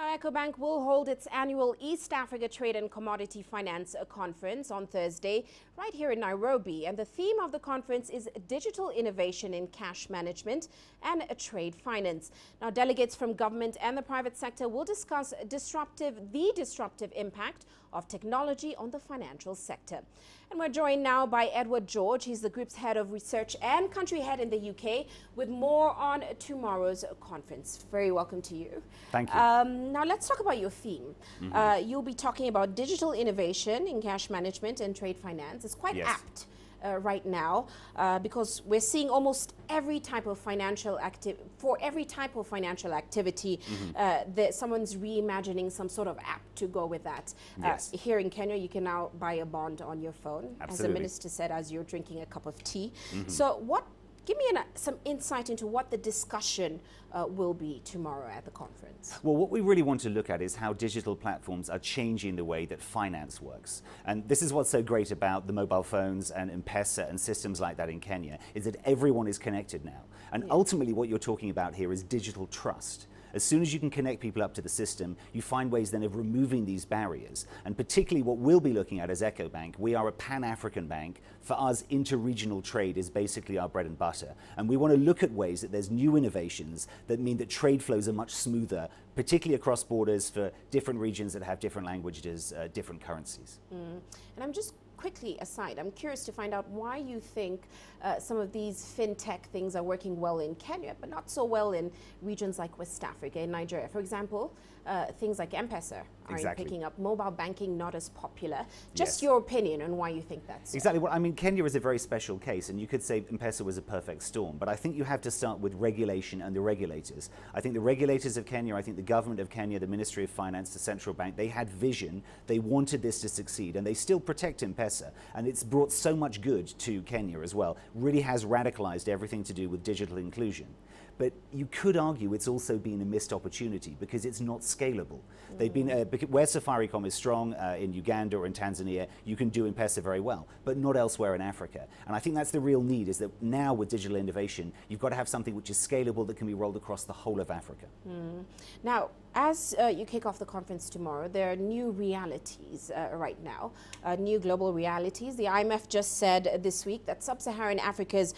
Now, EcoBank will hold its annual East Africa Trade and Commodity Finance Conference on Thursday right here in Nairobi. And the theme of the conference is digital innovation in cash management and trade finance. Now, delegates from government and the private sector will discuss the disruptive impact of technology on the financial sector. And we're joined now by Edward George. He's the group's head of research and country head in the UK, with more on tomorrow's conference. Very welcome to you. Thank you. Now let's talk about your theme. You'll be talking about digital innovation in cash management and trade finance. It's quite apt right now because we're seeing almost every type of financial activity. For every type of financial activity, that someone's reimagining some sort of app to go with that. Here in Kenya, you can now buy a bond on your phone, as the minister said, as you're drinking a cup of tea. So give me some insight into what the discussion will be tomorrow at the conference. Well, what we really want to look at is how digital platforms are changing the way that finance works. And this is what's so great about the mobile phones and M-Pesa and systems like that in Kenya, is that everyone is connected now. And ultimately what you're talking about here is digital trust. As soon as you can connect people up to the system, you find ways then of removing these barriers. And particularly what we'll be looking at as EcoBank, we are a Pan-African bank. For us, inter-regional trade is basically our bread and butter. And we want to look at ways that there's new innovations that mean that trade flows are much smoother, particularly across borders for different regions that have different languages, different currencies. And I'm just quickly aside, I'm curious to find out why you think some of these fintech things are working well in Kenya, but not so well in regions like West Africa, in Nigeria. For example, things like M-Pesa aren't picking up, mobile banking not as popular. Just your opinion on why you think that's exactly. Well, I mean, Kenya is a very special case, and you could say M-Pesa was a perfect storm, but I think you have to start with regulation and the regulators. I think the regulators of Kenya, I think the government of Kenya, the Ministry of Finance, the central bank, they had vision, they wanted this to succeed, and they still protect M-Pesa, and it's brought so much good to Kenya as well. Really has radicalized everything to do with digital inclusion. But you could argue it's also been a missed opportunity because it's not scalable. They've been, where Safaricom is strong in Uganda or in Tanzania, you can do M-Pesa very well, but not elsewhere in Africa. And I think that's the real need, is that now with digital innovation, you've got to have something which is scalable that can be rolled across the whole of Africa. Now, as you kick off the conference tomorrow, there are new realities right now, new global realities. The IMF just said this week that sub-Saharan Africa's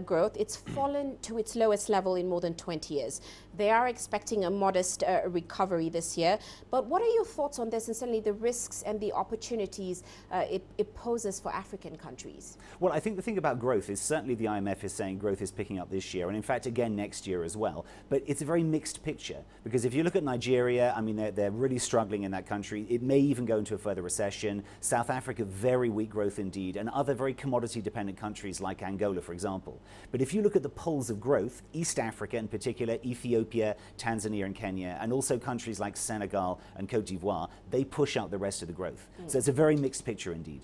growth, it's fallen to its lowest level in more than 20 years. They are expecting a modest recovery this year. But what are your thoughts on this, and certainly the risks and the opportunities it poses for African countries? Well, I think the thing about growth is certainly the IMF is saying growth is picking up this year, and in fact again next year as well. But it's a very mixed picture, because if you look at Nigeria, I mean, they're really struggling in that country. It may even go into a further recession. South Africa, very weak growth indeed, and other very commodity-dependent countries like Angola, for example. But if you look at the poles of growth, East Africa in particular, Ethiopia, Tanzania and Kenya, and also countries like Senegal and Cote d'Ivoire, they push out the rest of the growth. So it's a very mixed picture indeed.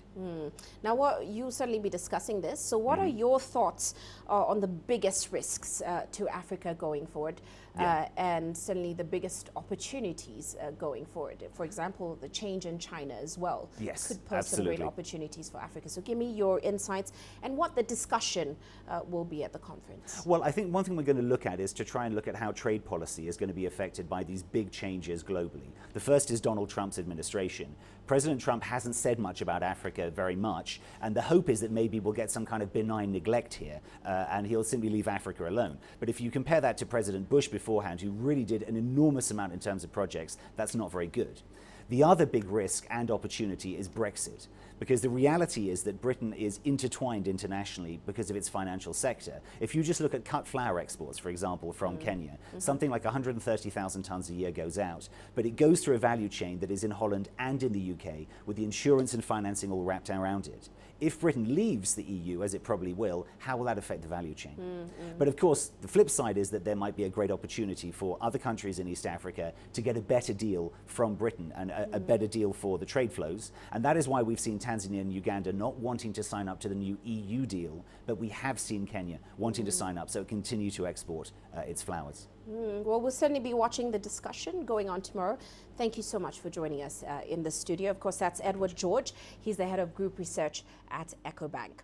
Now, you'll certainly be discussing this. So what are your thoughts on the biggest risks to Africa going forward, and certainly the biggest opportunities going forward? For example, the change in China as well could pose some great opportunities for Africa. So give me your insights and what the discussion will be at the conference. Well, I think one thing we're going to look at is to try and look at how trade policy is going to be affected by these big changes globally. The first is Donald Trump's administration. President Trump hasn't said much about Africa very much, and the hope is that maybe we'll get some kind of benign neglect here, and he'll simply leave Africa alone. But if you compare that to President Bush beforehand, who really did an enormous amount in terms of projects, that's not very good. The other big risk and opportunity is Brexit, because the reality is that Britain is intertwined internationally because of its financial sector. If you just look at cut flour exports, for example, from Kenya, something like 130,000 tons a year goes out, but it goes through a value chain that is in Holland and in the UK, with the insurance and financing all wrapped around it. If Britain leaves the EU, as it probably will, how will that affect the value chain? But of course, the flip side is that there might be a great opportunity for other countries in East Africa to get a better deal from Britain, and a better deal for the trade flows. And that is why we've seen Tanzania and Uganda not wanting to sign up to the new EU deal, but we have seen Kenya wanting to sign up so it can continue to export its flours. Well, we'll certainly be watching the discussion going on tomorrow. Thank you so much for joining us in the studio. Of course, that's Edward George. He's the head of group research at EcoBank.